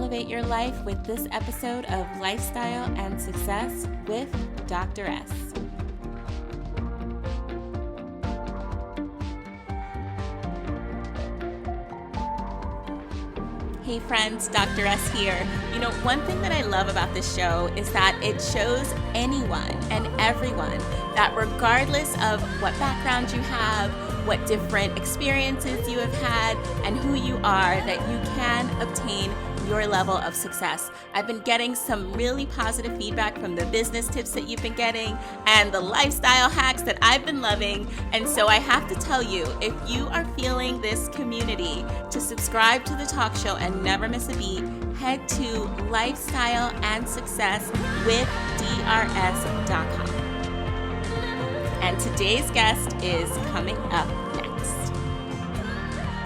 elevate your life with this episode of Lifestyle and Success with Dr. S. Hey friends, Dr. S here. You know, one thing that I love about this show is that it shows anyone and everyone that regardless of what background you have, what different experiences you have had, and who you are, that you can obtain your level of success. I've been getting some really positive feedback from the business tips that you've been getting and the lifestyle hacks that I've been loving. And so I have to tell you, if you are feeling this community, to subscribe to the talk show and never miss a beat, head to Lifestyle and Success with DRS.com. And today's guest is coming up next.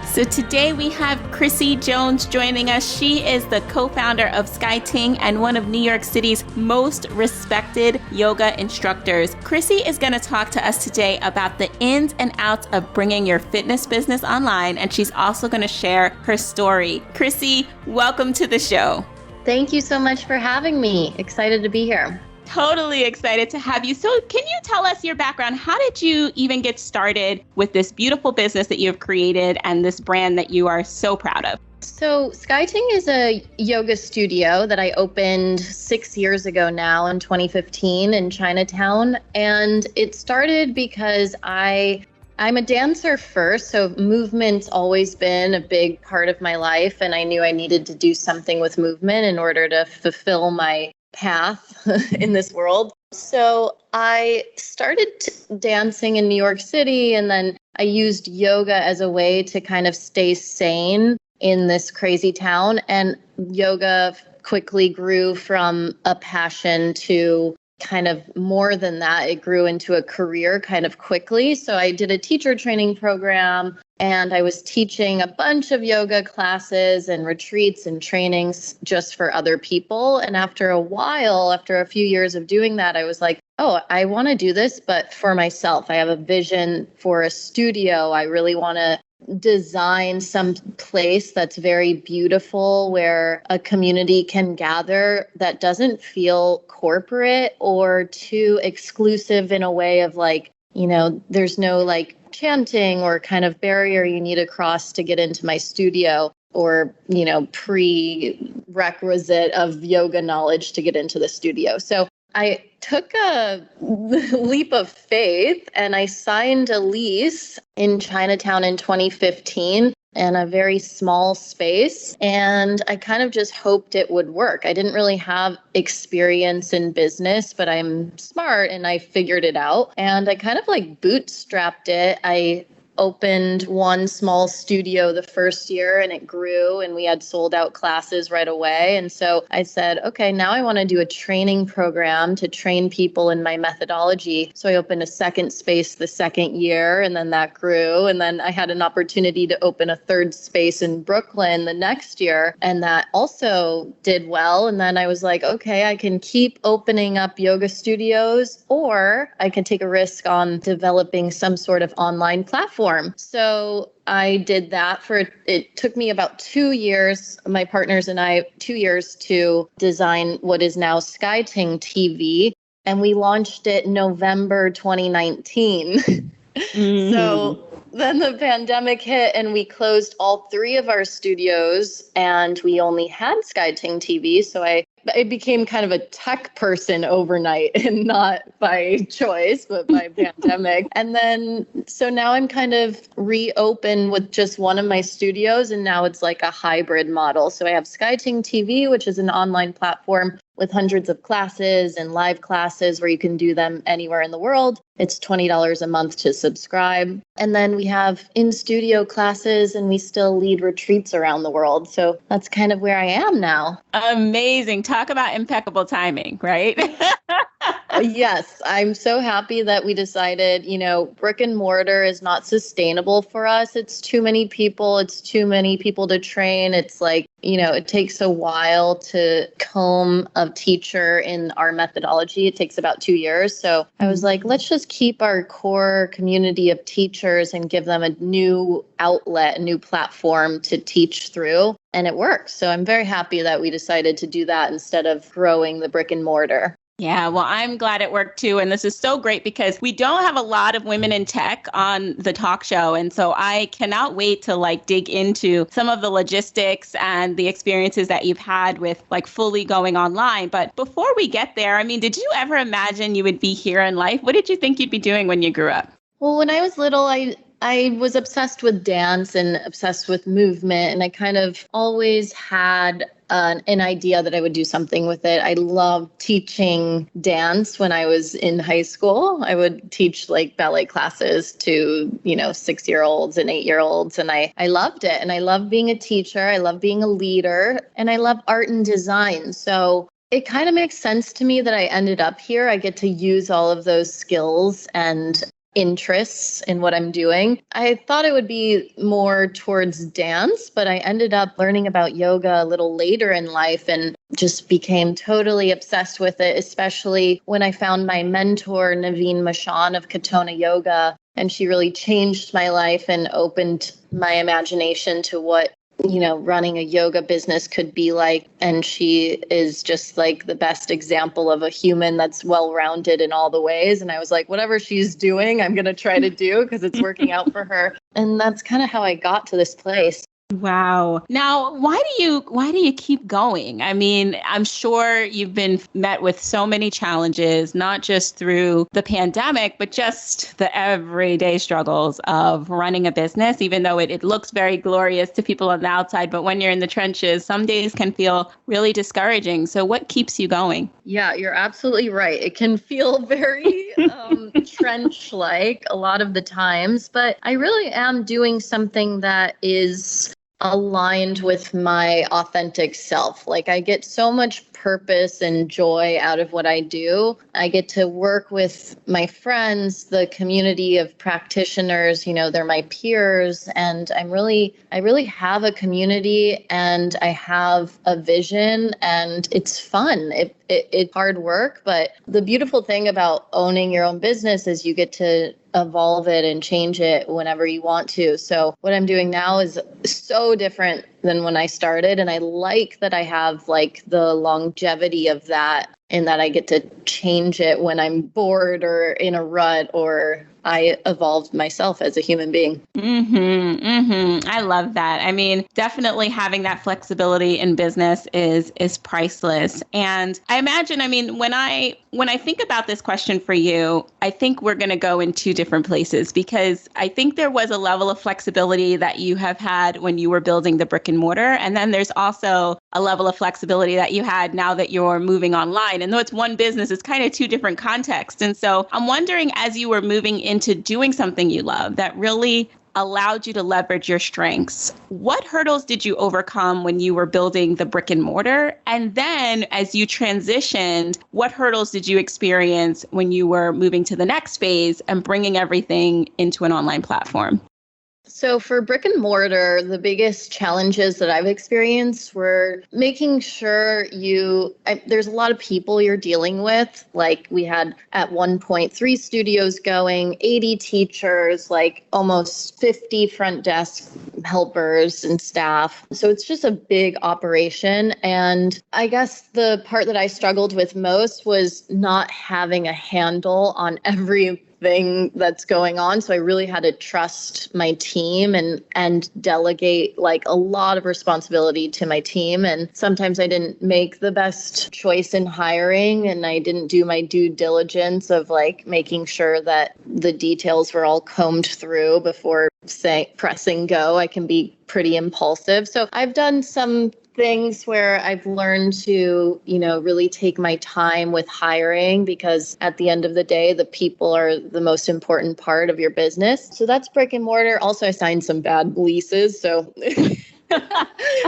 So today we have Krissy Jones joining us. She is the co-founder of SKY TING and one of New York City's most respected yoga instructors. Krissy is going to talk to us today about the ins and outs of bringing your fitness business online, and she's also going to share her story. Krissy, welcome to the show. Thank you so much for having me. Excited to be here. Totally excited to have you. So can you tell us your background? How did you even get started with this beautiful business that you have created and this brand that you are so proud of? So SKY TING is a yoga studio that I opened 6 years ago now in 2015 in Chinatown. And it started because I'm a dancer first, so movement's always been a big part of my life. And I knew I needed to do something with movement in order to fulfill my path in this world. So I started dancing in New York City, and then I used yoga as a way to kind of stay sane in this crazy town. And yoga quickly grew from a passion to kind of more than that. It grew into a career kind of quickly. So I did a teacher training program, and I was teaching a bunch of yoga classes and retreats and trainings just for other people. And after a few years of doing that, I was like, oh, I want to do this, but for myself. I have a vision for a studio. I really want to design some place that's very beautiful where a community can gather that doesn't feel corporate or too exclusive in a way of like, you know, there's no like chanting or kind of barrier you need to cross to get into my studio or, you know, prerequisite of yoga knowledge to get into the studio. So I took a leap of faith and I signed a lease in Chinatown in 2015 in a very small space. And I kind of just hoped it would work. I didn't really have experience in business, but I'm smart and I figured it out. And I kind of like bootstrapped it. I opened one small studio the first year and it grew and we had sold out classes right away. And so I said, okay, now I want to do a training program to train people in my methodology. So I opened a second space the second year and then that grew. And then I had an opportunity to open a third space in Brooklyn the next year. And that also did well. And then I was like, okay, I can keep opening up yoga studios or I can take a risk on developing some sort of online platform. So I did that it took me about 2 years, my partners and I, 2 years to design what is now SKY TING TV. And we launched it November 2019. So then the pandemic hit and we closed all 3 of our studios and we only had SKY TING TV. So I became kind of a tech person overnight and not by choice, but by pandemic. And then, so now I'm kind of reopened with just one of my studios and now it's like a hybrid model. So I have SKY TING TV, which is an online platform with hundreds of classes and live classes where you can do them anywhere in the world. It's $20 a month to subscribe. And then we have in-studio classes and we still lead retreats around the world. So that's kind of where I am now. Amazing. Talk about impeccable timing, right? Yes, I'm so happy that we decided, brick and mortar is not sustainable for us. It's too many people. It's too many people to train. It's like, it takes a while to comb a teacher in our methodology. It takes about 2 years. So I was like, let's just keep our core community of teachers and give them a new outlet, a new platform to teach through. And it works. So I'm very happy that we decided to do that instead of growing the brick and mortar. Yeah, well, I'm glad it worked too. And this is so great because we don't have a lot of women in tech on the talk show. And so I cannot wait to dig into some of the logistics and the experiences that you've had with fully going online. But before we get there, I mean, did you ever imagine you would be here in life? What did you think you'd be doing when you grew up? Well, when I was little, I was obsessed with dance and obsessed with movement. And I kind of always had an idea that I would do something with it. I loved teaching dance when I was in high school. I would teach ballet classes to, 6-year-olds and 8-year-olds. And I loved it. And I love being a teacher. I love being a leader. And I love art and design. So it kind of makes sense to me that I ended up here. I get to use all of those skills and interests in what I'm doing. I thought it would be more towards dance, but I ended up learning about yoga a little later in life and just became totally obsessed with it, especially when I found my mentor, Naveen Mashan of Katona Yoga. And she really changed my life and opened my imagination to what running a yoga business could be like. And she is just the best example of a human that's well-rounded in all the ways. And I was like, whatever she's doing, I'm going to try to do because it's working out for her. And that's kind of how I got to this place. Wow. Now, why do you keep going? I mean, I'm sure you've been met with so many challenges, not just through the pandemic, but just the everyday struggles of running a business, even though it looks very glorious to people on the outside. But when you're in the trenches, some days can feel really discouraging. So what keeps you going? Yeah, you're absolutely right. It can feel very trench-like a lot of the times, but I really am doing something that is aligned with my authentic self. I get so much purpose and joy out of what I do. I get to work with my friends, the community of practitioners, they're my peers, and I really have a community and I have a vision and it's fun. It's hard work, but the beautiful thing about owning your own business is you get to evolve it and change it whenever you want to. So what I'm doing now is so different than when I started. And I like that I have the longevity of that, in that I get to change it when I'm bored or in a rut, or I evolved myself as a human being. I love that. I mean, definitely having that flexibility in business is priceless. And I imagine, when I think about this question for you, I think we're going to go in two different places, because I think there was a level of flexibility that you have had when you were building the brick and mortar. And then there's also a level of flexibility that you had now that you're moving online. And though it's one business, it's kind of two different contexts. And so I'm wondering, as you were moving into doing something you love that really allowed you to leverage your strengths, what hurdles did you overcome when you were building the brick and mortar? And then as you transitioned, what hurdles did you experience when you were moving to the next phase and bringing everything into an online platform? So for brick and mortar, the biggest challenges that I've experienced were making sure there's a lot of people you're dealing with. We had at one point 3 studios going, 80 teachers, almost 50 front desk helpers and staff. So it's just a big operation. And I guess the part that I struggled with most was not having a handle on every thing that's going on. So I really had to trust my team and delegate a lot of responsibility to my team. And sometimes I didn't make the best choice in hiring, and I didn't do my due diligence of making sure that the details were all combed through before pressing go. I can be pretty impulsive. So I've done some things where I've learned to, really take my time with hiring, because at the end of the day, the people are the most important part of your business. So that's brick and mortar. Also, I signed some bad leases. So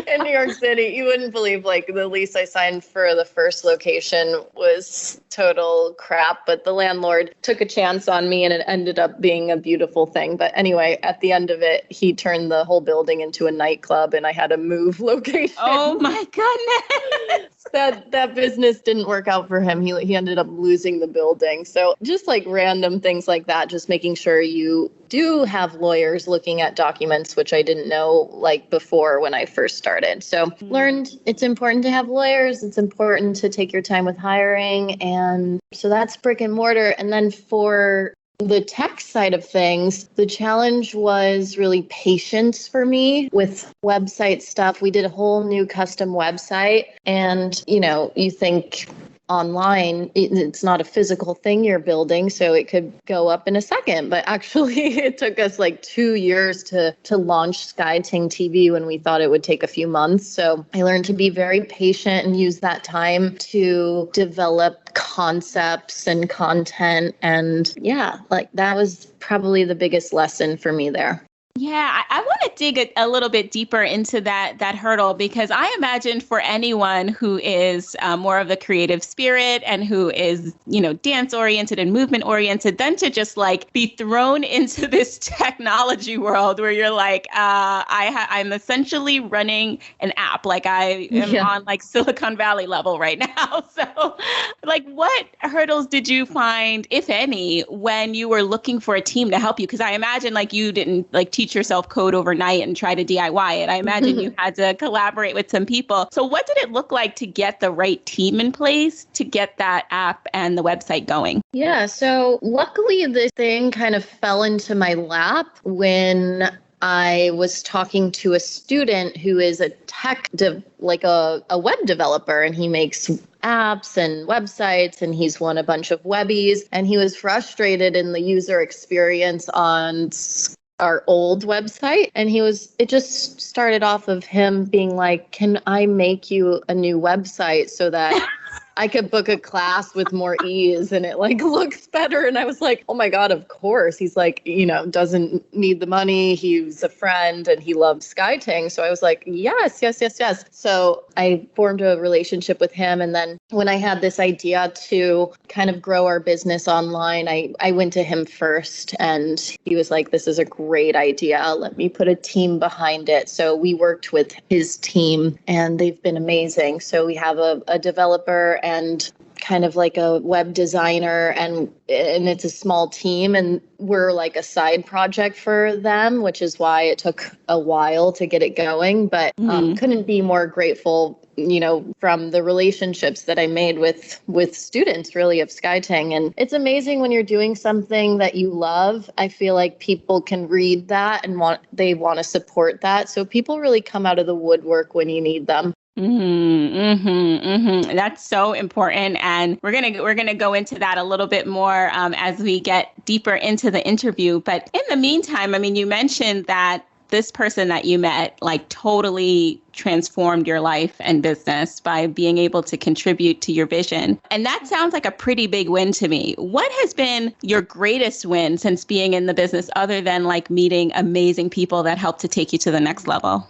in New York City. You wouldn't believe, like, the lease I signed for the first location was total crap, but the landlord took a chance on me and it ended up being a beautiful thing. But anyway, at the end of it, he turned the whole building into a nightclub and I had to move location. Oh my goodness. That business didn't work out for him. He ended up losing the building. So just like random things like that, just making sure you do have lawyers looking at documents, which I didn't know like before when I first started. So learned it's important to have lawyers. It's important to take your time with hiring. And so that's brick and mortar. And then for the tech side of things, the challenge was really patience for me with website stuff. We did a whole new custom website and, you think online, it's not a physical thing you're building, so it could go up in a second. But actually, it took us like 2 years to launch SKY TING TV when we thought it would take a few months. So I learned to be very patient and use that time to develop concepts and content. And yeah, like that was probably the biggest lesson for me there. Yeah, I want to dig a little bit deeper into that hurdle, because I imagine for anyone who is more of the creative spirit and who is, dance oriented and movement oriented, then to just like be thrown into this technology world where you're like, I'm essentially running an app. Like I am on like Silicon Valley level right now. So like what hurdles did you find, if any, when you were looking for a team to help you? Because I imagine like you didn't like teach yourself code overnight and try to DIY it. I imagine you had to collaborate with some people. So what did it look like to get the right team in place to get that app and the website going? Yeah, so luckily this thing kind of fell into my lap when I was talking to a student who is a tech, a web developer, and he makes apps and websites, and he's won a bunch of Webbies, and he was frustrated in the user experience on our old website. And it just started off of him being like, can I make you a new website so that I could book a class with more ease and it like looks better? And I was like, oh my God, of course. He's like, doesn't need the money. He's a friend and he loves SKY TING. So I was like, yes. So I formed a relationship with him. And then when I had this idea to kind of grow our business online, I went to him first and he was like, this is a great idea. Let me put a team behind it. So we worked with his team and they've been amazing. So we have a developer and kind of like a web designer, and it's a small team, and we're like a side project for them, which is why it took a while to get it going. But couldn't be more grateful, from the relationships that I made with students really of SKY TING. And it's amazing when you're doing something that you love. I feel like people can read that and they want to support that. So people really come out of the woodwork when you need them. That's so important. And we're gonna go into that a little bit more as we get deeper into the interview. But in the meantime, I mean, you mentioned that this person that you met like totally transformed your life and business by being able to contribute to your vision. And that sounds like a pretty big win to me. What has been your greatest win since being in the business, other than like meeting amazing people that help to take you to the next level?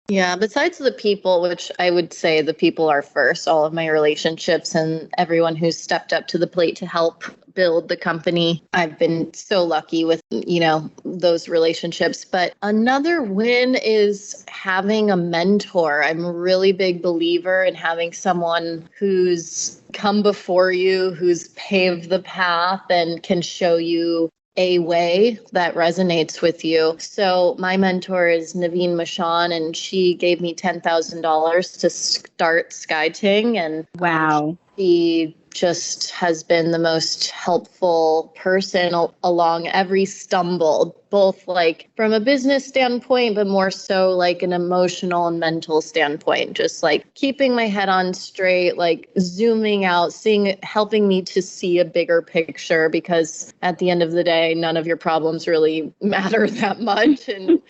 Yeah, besides the people, which I would say the people are first, all of my relationships and everyone who's stepped up to the plate to help build the company. I've been so lucky with, those relationships. But another win is having a mentor. I'm a really big believer in having someone who's come before you, who's paved the path and can show you a way that resonates with you. So my mentor is Naveen Mashan, and she gave me $10,000 to start SKY TING. And wow, she just has been the most helpful person along every stumble, both like from a business standpoint, but more so like an emotional and mental standpoint, just like keeping my head on straight, like zooming out, helping me to see a bigger picture, because at the end of the day, none of your problems really matter that much. And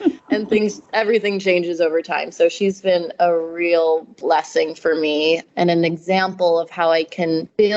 everything changes over time. So she's been a real blessing for me and an example of how I can build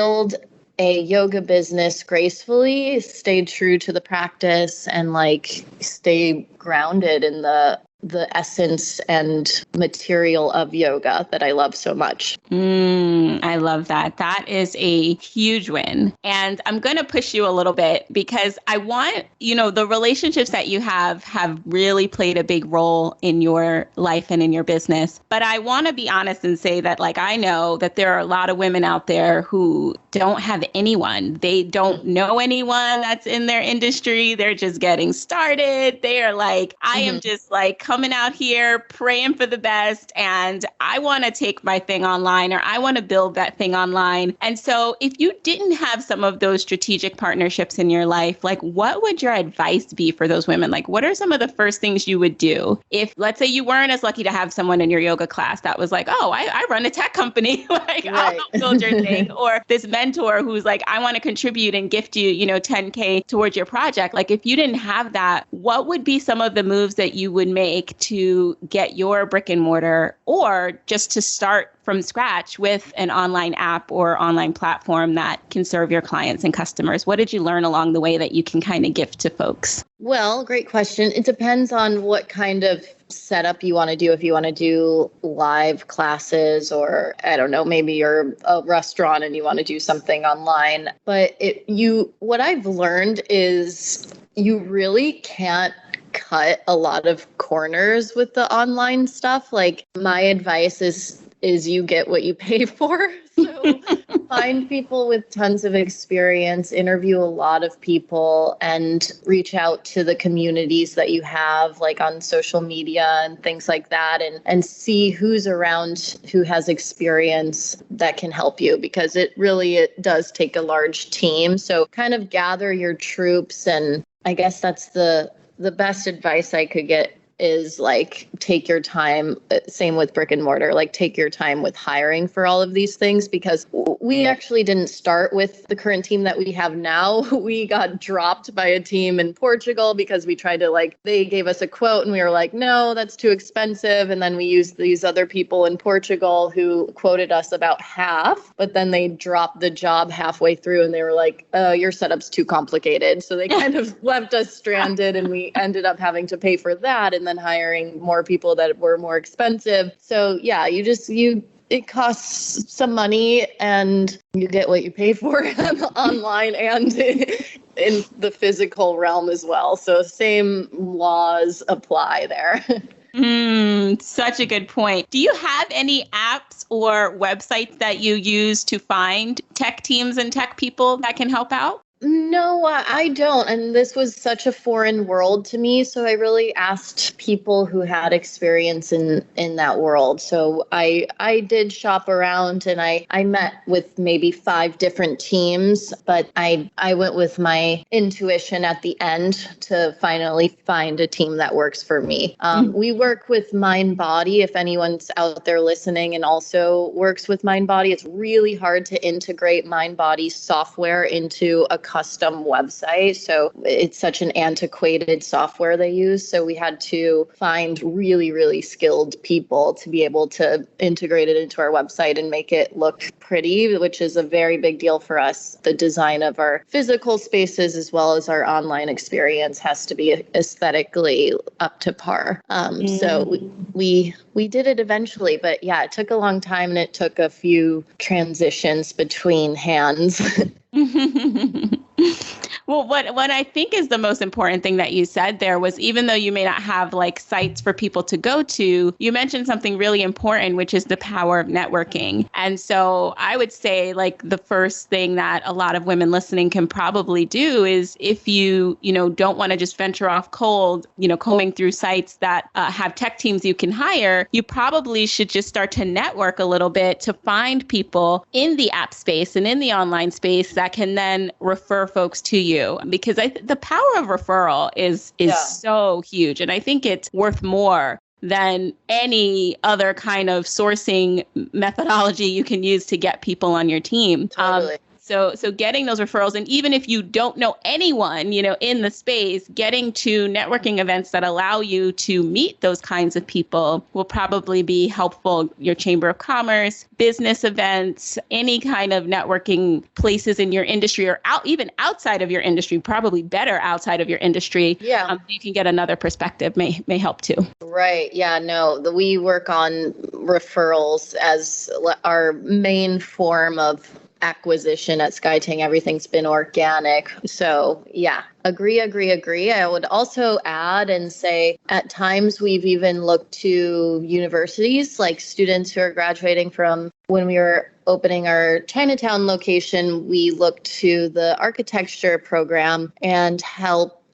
a yoga business gracefully, stay true to the practice, and like stay grounded in the the essence and material of yoga that I love so much. I love that. That is a huge win. And I'm going to push you a little bit because I want, the relationships that you have really played a big role in your life and in your business. But I want to be honest and say that, like, I know that there are a lot of women out there who don't have anyone. They don't know anyone that's in their industry. They're just getting started. They are like, I am just like coming out here praying for the best. And I want to take my thing online, or I want to build that thing online. And so if you didn't have some of those strategic partnerships in your life, like, what would your advice be for those women? Like, what are some of the first things you would do if, let's say, you weren't as lucky to have someone in your yoga class that was like, oh, I run a tech company, like, I'll help build your thing. Or this mentor who's like, I want to contribute and gift you, $10K towards your project. Like, if you didn't have that, what would be some of the moves that you would make to get your brick and mortar, or just to start from scratch with an online app or online platform that can serve your clients and customers? What did you learn along the way that you can kind of gift to folks? Well, great question. It depends on what kind of setup you want to do. If you want to do live classes, or I don't know, maybe you're a restaurant and you want to do something online. But what I've learned is you really can't cut a lot of corners with the online stuff. Like, my advice is you get what you pay for. So find people with tons of experience, interview a lot of people, and reach out to the communities that you have, like on social media and things like that, and see who's around who has experience that can help you, because it does take a large team. So kind of gather your troops, and I guess that's the best advice I could get is like, take your time. Same with brick and mortar, like take your time with hiring for all of these things, because we actually didn't start with the current team that we have now. We got dropped by a team in Portugal because we tried to they gave us a quote and we were like, no, that's too expensive. And then we used these other people in Portugal who quoted us about half, but then they dropped the job halfway through and they were like, your setup's too complicated. So they kind of left us stranded, and we ended up having to pay for that and then hiring more people that were more expensive. So yeah, it costs some money, and you get what you pay for online and in the physical realm as well. So same laws apply there. Such a good point. Do you have any apps or websites that you use to find tech teams and tech people that can help out? No, I don't. And this was such a foreign world to me. So I really asked people who had experience in that world. So I did shop around, and I met with maybe 5 different teams, but I went with my intuition at the end to finally find a team that works for me. We work with MindBody. If anyone's out there listening and also works with MindBody, it's really hard to integrate MindBody software into a custom website. So it's such an antiquated software they use. So we had to find really, really skilled people to be able to integrate it into our website and make it look pretty, which is a very big deal for us. The design of our physical spaces as well as our online experience has to be aesthetically up to par. So we did it eventually, but yeah, it took a long time and it took a few transitions between hands. Well, what I think is the most important thing that you said there was, even though you may not have sites for people to go to, you mentioned something really important, which is the power of networking. And so I would say the first thing that a lot of women listening can probably do is, if you don't want to just venture off cold, combing through sites that have tech teams you can hire, you probably should just start to network a little bit to find people in the app space and in the online space that can then refer folks to you. Because the power of referral is so huge. And I think it's worth more than any other kind of sourcing methodology you can use to get people on your team. Totally. So getting those referrals, and even if you don't know anyone, in the space, getting to networking events that allow you to meet those kinds of people will probably be helpful. Your Chamber of Commerce, business events, any kind of networking places in your industry or even outside of your industry, probably better outside of your industry. Yeah. You can get another perspective may help too. Right. Yeah, no, we work on referrals as our main form of acquisition at SKY TING. Everything's been organic. So yeah, agree. I would also add and say at times we've even looked to universities, like students who are graduating from when we were opening our Chinatown location, we looked to the architecture program and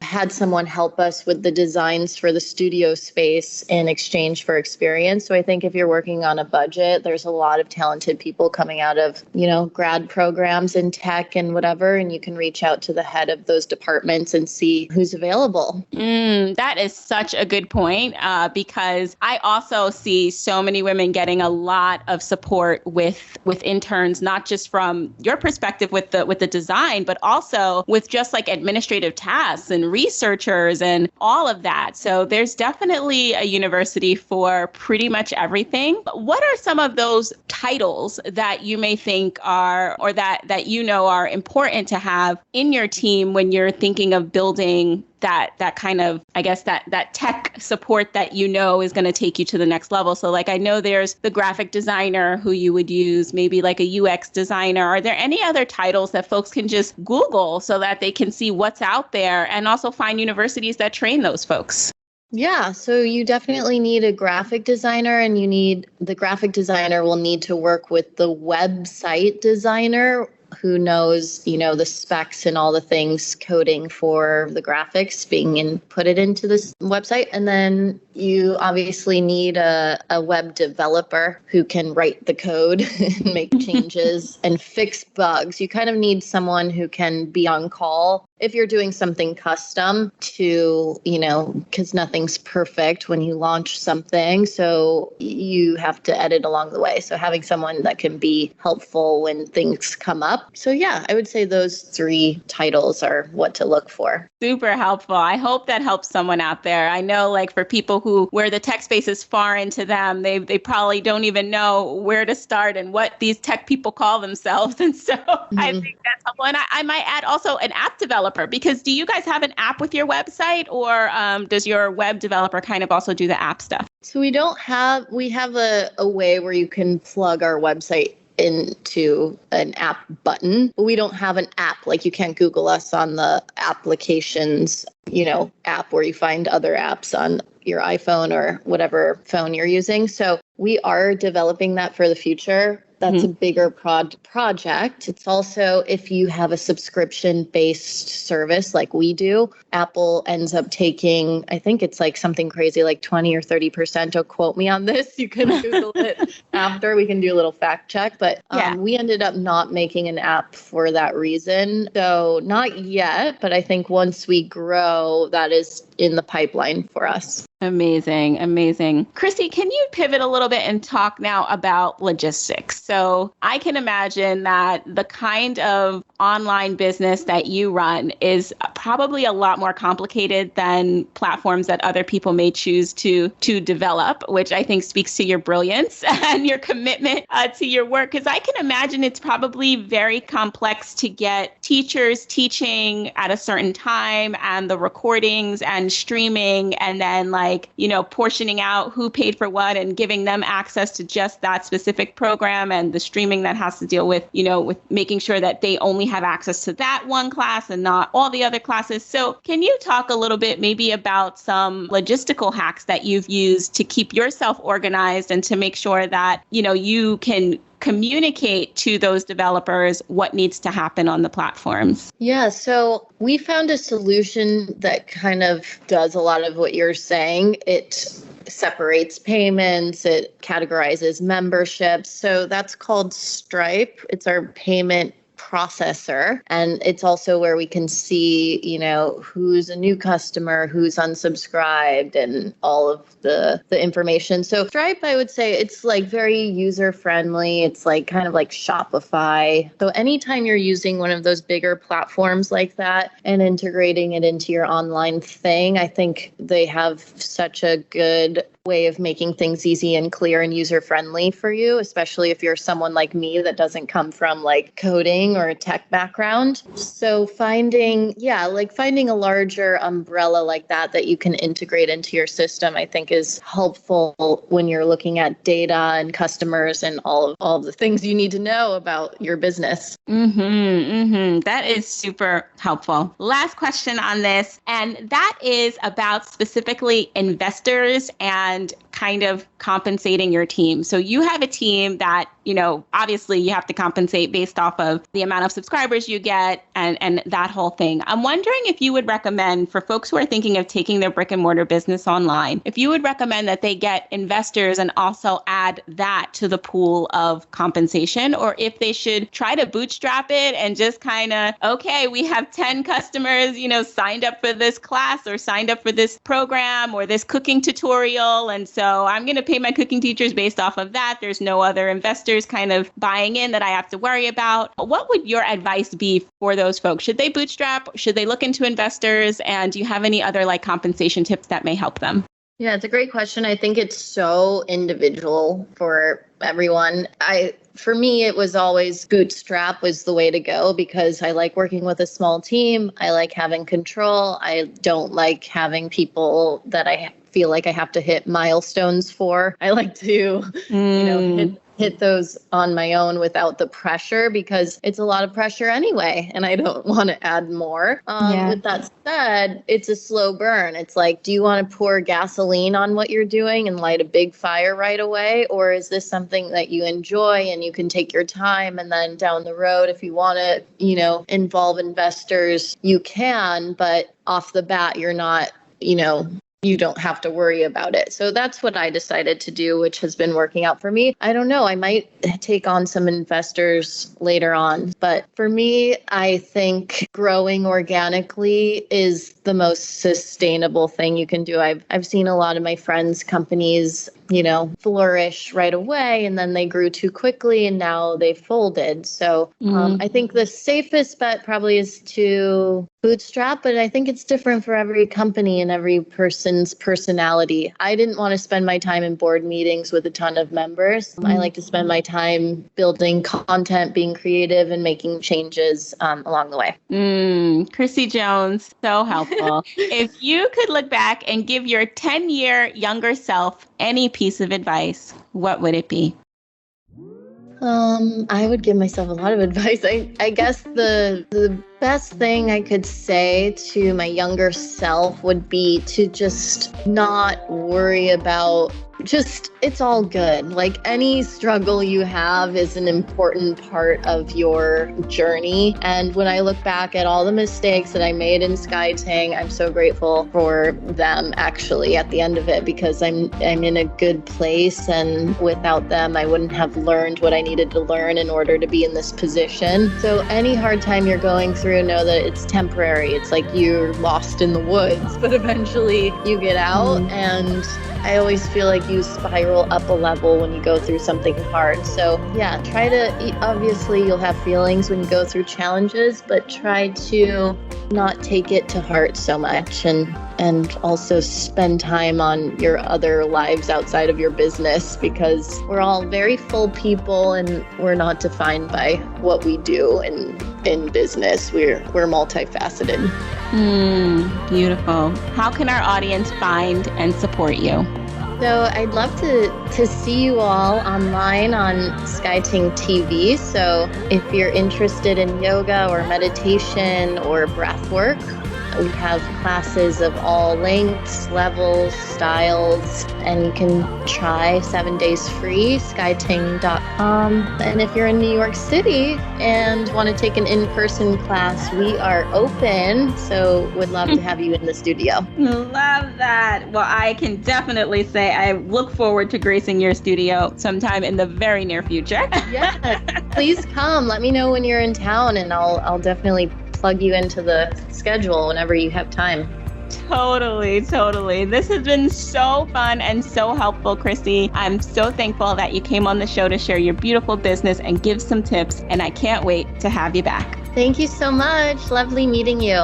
had someone help us with the designs for the studio space in exchange for experience. So I think if you're working on a budget, there's a lot of talented people coming out of, grad programs in tech and whatever, and you can reach out to the head of those departments and see who's available. That is such a good point, because I also see so many women getting a lot of support with interns, not just from your perspective with the design, but also with just like administrative tasks and researchers and all of that. So there's definitely a university for pretty much everything. What are some of those titles that you may think are, or that are important to have in your team when you're thinking of building that kind of, I guess, that tech support that is going to take you to the next level? So like, I know there's the graphic designer who you would use, maybe like a UX designer. Are there any other titles that folks can just Google so that they can see what's out there and also find universities that train those folks? Yeah, so you definitely need a graphic designer, and the graphic designer will need to work with the website designer who knows, the specs and all the things coding for the graphics put it into this website. And then you obviously need a web developer who can write the code and make changes and fix bugs. You kind of need someone who can be on call if you're doing something custom to, because nothing's perfect when you launch something. So you have to edit along the way. So having someone that can be helpful when things come up. So yeah, I would say those 3 titles are what to look for. Super helpful. I hope that helps someone out there. I know, like, for people where the tech space is far into them, they probably don't even know where to start and what these tech people call themselves. And so I think that's helpful. And I might add also an app developer, because do you guys have an app with your website, or does your web developer kind of also do the app stuff? So we have a way where you can plug our website into an app button, but we don't have an app. Like, you can't Google us on the applications, app where you find other apps on your iPhone or whatever phone you're using. So we are developing that for the future. That's a bigger project. It's also, if you have a subscription-based service like we do, Apple ends up taking, I think it's like something crazy, like 20 or 30%. Don't quote me on this. You can Google it after. We can do a little fact check. But we ended up not making an app for that reason. So not yet, but I think once we grow, that is in the pipeline for us. Amazing. Krissy, can you pivot a little bit and talk now about logistics? So I can imagine that the kind of online business that you run is probably a lot more complicated than platforms that other people may choose to develop, which I think speaks to your brilliance and your commitment to your work. Because I can imagine it's probably very complex to get teachers teaching at a certain time, and the recordings and streaming, and then portioning out who paid for what and giving them access to just that specific program, and the streaming that has to deal with, with making sure that they only have access to that one class and not all the other classes. So can you talk a little bit maybe about some logistical hacks that you've used to keep yourself organized and to make sure that, you can communicate to those developers what needs to happen on the platforms? Yeah, so we found a solution that kind of does a lot of what you're saying. It separates payments, it categorizes memberships. So that's called Stripe. It's our payment processor. And it's also where we can see, who's a new customer, who's unsubscribed, and all of the information. So Stripe, I would say it's like very user friendly. It's like kind of like Shopify. So anytime you're using one of those bigger platforms like that and integrating it into your online thing, I think they have such a good way of making things easy and clear and user friendly for you, especially if you're someone like me that doesn't come from like coding or a tech background. So finding a larger umbrella like that you can integrate into your system, I think is helpful when you're looking at data and customers and all of the things you need to know about your business. That is super helpful. Last question on this, and that is about specifically investors and kind of compensating your team. So you have a team that, obviously you have to compensate based off of the amount of subscribers you get and that whole thing. I'm wondering if you would recommend for folks who are thinking of taking their brick and mortar business online, if you would recommend that they get investors and also add that to the pool of compensation, or if they should try to bootstrap it and just kind of, okay, we have 10 customers, signed up for this class or signed up for this program or this cooking tutorial. And so I'm going to pay my cooking teachers based off of that. There's no other investors kind of buying in that I have to worry about. What would your advice be for those folks? Should they bootstrap? Should they look into investors? And do you have any other like compensation tips that may help them? Yeah, it's a great question. I think it's so individual for everyone. For me, it was always bootstrap was the way to go because I like working with a small team. I like having control. I don't like having people that I feel like I have to hit milestones for. I like to, hit those on my own without the pressure because it's a lot of pressure anyway, and I don't want to add more. With that said, it's a slow burn. It's like, do you want to pour gasoline on what you're doing and light a big fire right away? Or is this something that you enjoy and you can take your time and then down the road, if you want to, involve investors, you can, but off the bat, you're not, you don't have to worry about it. So that's what I decided to do, which has been working out for me. I don't know. I might take on some investors later on. But for me, I think growing organically is the most sustainable thing you can do. I've seen a lot of my friends' companies, flourish right away, and then they grew too quickly and now they folded. So I think the safest bet probably is to bootstrap, but I think it's different for every company and every person's personality. I didn't want to spend my time in board meetings with a ton of members. I like to spend my time building content, being creative, and making changes along the way. Krissy Jones, so helpful. If you could look back and give your 10-year younger self any piece of advice, what would it be? I would give myself a lot of advice. I guess the best thing I could say to my younger self would be to just not worry about it's all good. Like any struggle you have is an important part of your journey. And when I look back at all the mistakes that I made in SKY TING, I'm so grateful for them actually at the end of it, because I'm in a good place. And without them, I wouldn't have learned what I needed to learn in order to be in this position. So any hard time you're going through, know that it's temporary. It's like you're lost in the woods, but eventually you get out. And I always feel like you spiral up a level when you go through something hard. So yeah, obviously you'll have feelings when you go through challenges, but try to not take it to heart so much, and also spend time on your other lives outside of your business, because we're all very full people and we're not defined by what we do in business. We're multifaceted. Beautiful. How can our audience find and support you? So I'd love to see you all online on SKY TING TV. So if you're interested in yoga or meditation or breath work, We have classes of all lengths, levels, styles, and you can try 7 days free, SKYTING.com. And if you're in New York City and want to take an in-person class, we are open. So would love to have you in the studio. Love that. Well, I can definitely say I look forward to gracing your studio sometime in the very near future. Yes, please come. Let me know when you're in town, and I'll definitely plug you into the schedule whenever you have time. Totally. This has been so fun and so helpful, Krissy. I'm so thankful that you came on the show to share your beautiful business and give some tips, and I can't wait to have you back. Thank you so much. Lovely meeting you.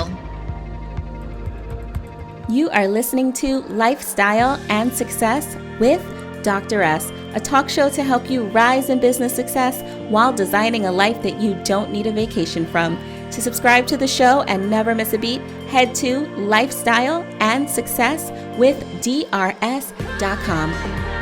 You are listening to Lifestyle and Success with Dr. S, a talk show to help you rise in business success while designing a life that you don't need a vacation from. To subscribe to the show and never miss a beat, head to lifestyleandsuccesswithdrs.com.